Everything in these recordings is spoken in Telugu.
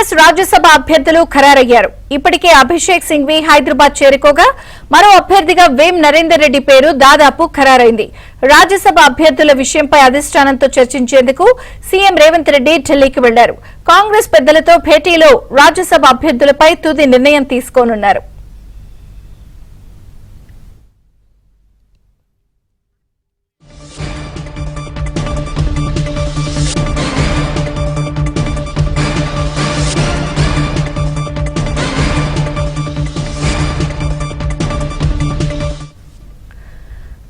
కాంగ్రెస్ రాజ్యసభ అభ్యర్థులు ఖరారయ్యారు. ఇప్పటికే అభిషేక్ సింఘ్వి హైదరాబాద్ చేరుకోగా మరో అభ్యర్థిగా వేం నరేందర్ రెడ్డి పేరు దాదాపు ఖరారైంది. రాజ్యసభ అభ్యర్థుల విషయంపై అధిష్టానంతో చర్చించేందుకు సీఎం రేవంత్ రెడ్డి ఢిల్లీకి వెళ్లారు. కాంగ్రెస్ పెద్దలతో భేటీలో రాజ్యసభ అభ్యర్థులపై తుది నిర్ణయం తీసుకోనున్నారు.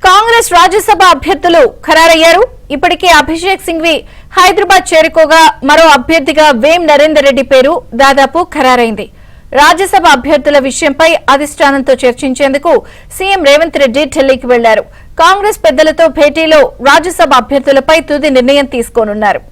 కాంగ్రెస్ రాజ్యసభ అభ్యర్థులు ఖరారయ్యారు. ఇప్పటికే అభిషేక్ సింఘ్వి హైదరాబాద్ చేరుకోగా మరో అభ్యర్థిగా వేం నరేందర్ రెడ్డి పేరు దాదాపు ఖరారైంది. రాజ్యసభ అభ్యర్థుల విషయంపై అధిష్టానంతో చర్చించేందుకు సీఎం రేవంత్ రెడ్డి ఢిల్లీకి వెళ్లారు. కాంగ్రెస్ పెద్దలతో భేటీలో రాజ్యసభ అభ్యర్థులపై తుది నిర్ణయం తీసుకోనున్నారు.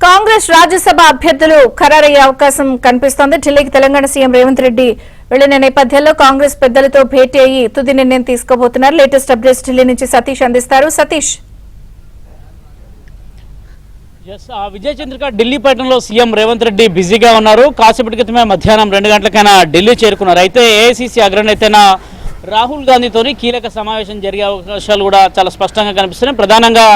కాంగ్రెస్ రాజ్యసభ అభ్యర్థులు ఖరారయ్యే అవకాశం కనిపిస్తోంది. ఢిల్లీకి తెలంగాణ సీఎం రేవంత్ రెడ్డి వెళ్లిన నేపథ్యంలో కాంగ్రెస్ పెద్దలతో భేటీ అయ్యి తుది నిర్ణయం తీసుకోబోతున్నారు. లేటెస్ట్ అప్డేట్స్ ఢిల్లీ నుంచి సతీష్ అందిస్తారు. సతీష్. విజయ చంద్రిక, ఢిల్లీ పర్యటనలో సీఎం రేవంత్ రెడ్డి బిజీగా ఉన్నారు. కాసేపటి క్రితమే మధ్యాహ్నం 2 గంటలకైనా ఢిల్లీ చేరుకున్నారు. అయితే ఏఐసీసీ అగ్రనేత రాహుల్ గాంధీతోని కీలక సమావేశం జరిగే అవకాశాలు కూడా చాలా స్పష్టంగా కనిపిస్తున్నాయి. ప్రధానంగా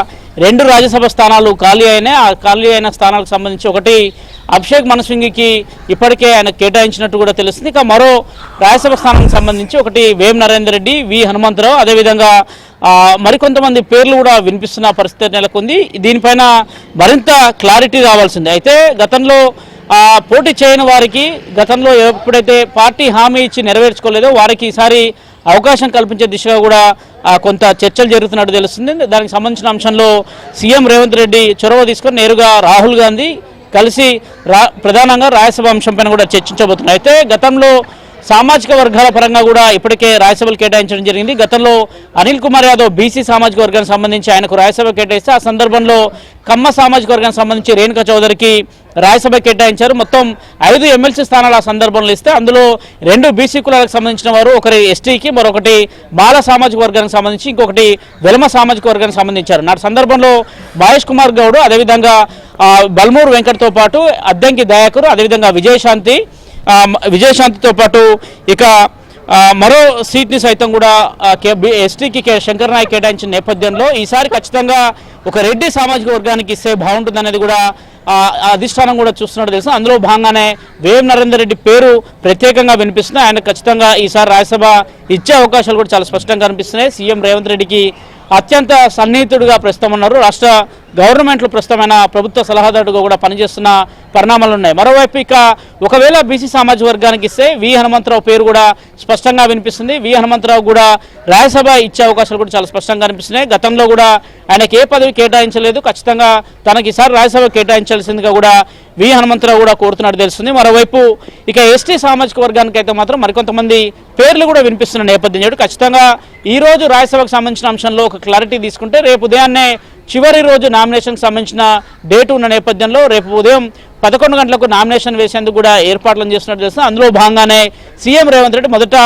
2 రాజ్యసభ స్థానాలు ఖాళీ అయినాయి. ఆ ఖాళీ అయిన స్థానాలకు సంబంధించి ఒకటి అభిషేక్ మను సింఘ్వికి ఇప్పటికే ఆయన కేటాయించినట్టు కూడా తెలుస్తుంది. ఇక మరో రాజ్యసభ స్థానానికి సంబంధించి ఒకటి వేం నరేందర్ రెడ్డి, వి హనుమంతరావు, అదేవిధంగా మరికొంతమంది పేర్లు కూడా వినిపిస్తున్న పరిస్థితి నెలకొంది. దీనిపైన మరింత క్లారిటీ రావాల్సింది. అయితే గతంలో పోటీ చేయని వారికి, గతంలో ఎప్పుడైతే పార్టీ హామీ ఇచ్చి నెరవేర్చుకోలేదో వారికి ఈసారి అవకాశం కల్పించే దిశగా కూడా కొంత చర్చలు జరుగుతున్నట్టు తెలుస్తుంది. దానికి సంబంధించిన అంశంలో సీఎం రేవంత్ రెడ్డి చొరవ తీసుకొని నేరుగా రాహుల్ గాంధీ కలిసి ప్రధానంగా రాజ్యసభ అంశంపైన కూడా చర్చించబోతున్నారు. అయితే గతంలో సామాజిక వర్గాల పరంగా కూడా ఇప్పటికే రాజ్యసభలు కేటాయించడం జరిగింది. గతంలో అనిల్ కుమార్ యాదవ్ బీసీ సామాజిక వర్గానికి సంబంధించి ఆయనకు రాజ్యసభ కేటాయిస్తే ఆ సందర్భంలో కమ్మ సామాజిక వర్గానికి సంబంధించి రేణుకా చౌదరికి రాజ్యసభ కేటాయించారు. మొత్తం 5 ఎమ్మెల్సీ స్థానాలు ఆ సందర్భంలో ఇస్తే అందులో 2 బీసీ కులాలకు సంబంధించిన వారు, ఒకరి ఎస్టీకి, మరొకటి బాల సామాజిక వర్గానికి సంబంధించి, ఇంకొకటి వెలమ సామాజిక వర్గానికి సంబంధించారు. నాటి సందర్భంలో మహేష్ కుమార్ గౌడ్, అదేవిధంగా బల్మూరు వెంకట్తో పాటు అద్దంకి దయాకర్, అదేవిధంగా విజయశాంతితో పాటు ఇక మరో సీట్ని సైతం కూడా ఎస్టీకి శంకర్ నాయక్ కేటాయించిన నేపథ్యంలో ఈసారి ఖచ్చితంగా ఒక రెడ్డి సామాజిక వర్గానికి ఇస్తే బాగుంటుందనేది కూడా అధిష్టానం కూడా చూస్తున్నట్టు తెలుసు. అందులో భాగంగానే వేం నరేందర్ రెడ్డి పేరు ప్రత్యేకంగా వినిపిస్తుంది. ఆయన ఖచ్చితంగా ఈసారి రాజ్యసభ ఇచ్చే అవకాశాలు కూడా చాలా స్పష్టంగా కనిపిస్తున్నాయి. సీఎం రేవంత్ రెడ్డికి అత్యంత సన్నిహితుడిగా ప్రస్తుతం ఉన్నారు. రాష్ట్ర గవర్నమెంట్లో ప్రస్తుతమైన ప్రభుత్వ సలహాదారుడుగా కూడా పనిచేస్తున్న పరిణామాలు ఉన్నాయి. మరోవైపు ఇక ఒకవేళ బీసీ సామాజిక వర్గానికి ఇస్తే వి హనుమంతరావు పేరు కూడా స్పష్టంగా వినిపిస్తుంది. వి హనుమంతరావు కూడా రాజ్యసభ ఇచ్చే అవకాశాలు కూడా చాలా స్పష్టంగా కనిపిస్తున్నాయి. గతంలో కూడా ఆయనకి ఏ పదవి కేటాయించలేదు. ఖచ్చితంగా తనకి ఈసారి రాజ్యసభ కేటాయించాల్సిందిగా కూడా వి హనుమంతరావు కూడా కోరుతున్నట్టు తెలుస్తుంది. మరోవైపు ఇక ఎస్టీ సామాజిక వర్గానికి అయితే మాత్రం మరికొంతమంది పేర్లు కూడా వినిపిస్తున్న నేపథ్యం ఖచ్చితంగా ఈ రోజు రాజ్యసభకు సంబంధించిన అంశంలో ఒక క్లారిటీ తీసుకుంటే రేపు ఉదయాన్నే చివరి రోజు నామినేషన్కి సంబంధించిన డేట్ ఉన్న నేపథ్యంలో రేపు ఉదయం 11 గంటలకు నామినేషన్ వేసేందుకు కూడా ఏర్పాట్లను చేస్తున్నట్టు తెలుస్తుంది. అందులో భాగంగానే సీఎం రేవంత్ రెడ్డి మొదట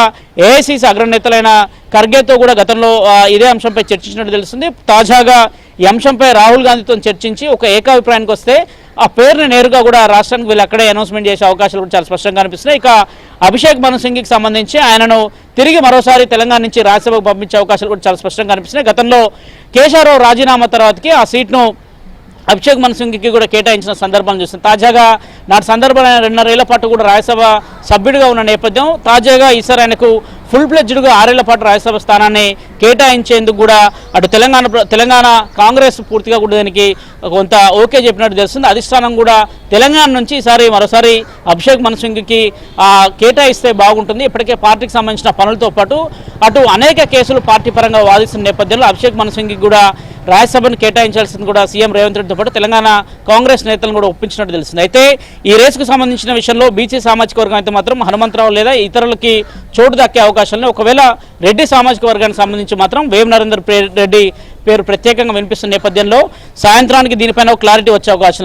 ఏఐసీసీ అగ్రనేతలైన ఖర్గేతో కూడా గతంలో ఇదే అంశంపై చర్చించినట్టు తెలుస్తుంది. తాజాగా ఈ అంశంపై రాహుల్ గాంధీతో చర్చించి ఒక ఏకాభిప్రాయానికి వస్తే ఆ పేరుని నేరుగా కూడా రాష్ట్రానికి వీళ్ళు అక్కడే అనౌన్స్మెంట్ చేసే అవకాశాలు కూడా చాలా స్పష్టంగా కనిపిస్తున్నాయి. ఇక అభిషేక్ మను సింఘ్వికి సంబంధించి ఆయనను తిరిగి మరోసారి తెలంగాణ నుంచి రాజ్యసభకు పంపించే అవకాశాలు కూడా చాలా స్పష్టంగా కనిపిస్తున్నాయి. గతంలో కేశవరావు రాజీనామా తర్వాతకి ఆ సీట్ను అభిషేక్ మను సింఘ్వికి కూడా కేటాయించిన సందర్భం చూస్తుంది. తాజాగా నాటి సందర్భంలో 2.5 ఏళ్ల పాటు కూడా రాజ్యసభ సభ్యుడిగా ఉన్న నేపథ్యం తాజాగా ఈసారి ఆయనకు ఫుల్ ప్లెడ్జ్డ్గా 6 ఏళ్ల పాటు రాజ్యసభ స్థానాన్ని కేటాయించేందుకు కూడా అటు తెలంగాణ కాంగ్రెస్ పూర్తిగా కూడా దానికి కొంత ఓకే చెప్పినట్టు తెలుస్తుంది. అధిష్టానం కూడా తెలంగాణ నుంచి ఈసారి మరోసారి అభిషేక్ మను సింఘ్వికి కేటాయిస్తే బాగుంటుంది. ఇప్పటికే పార్టీకి సంబంధించిన పనులతో పాటు అటు అనేక కేసులు పార్టీ పరంగా వాదిస్తున్న నేపథ్యంలో అభిషేక్ మను సింఘ్వికి కూడా రాజ్యసభను కేటాయించాల్సింది కూడా సీఎం రేవంత్ రెడ్డితో పాటు తెలంగాణ కాంగ్రెస్ నేతలను కూడా ఒప్పించినట్టు తెలిసింది. అయితే ఈ రేసుకు సంబంధించిన విషయంలో బీసీ సామాజిక వర్గం అయితే మాత్రం హనుమంతరావు లేదా ఇతరులకి చోటు దక్కే అవకాశాలు, ఒకవేళ రెడ్డి సామాజిక వర్గానికి సంబంధించి మాత్రం వేం నరేందర్ రెడ్డి పేరు ప్రత్యేకంగా వినిపిస్తున్న నేపథ్యంలో సాయంత్రానికి దీనిపైన క్లారిటీ వచ్చే అవకాశం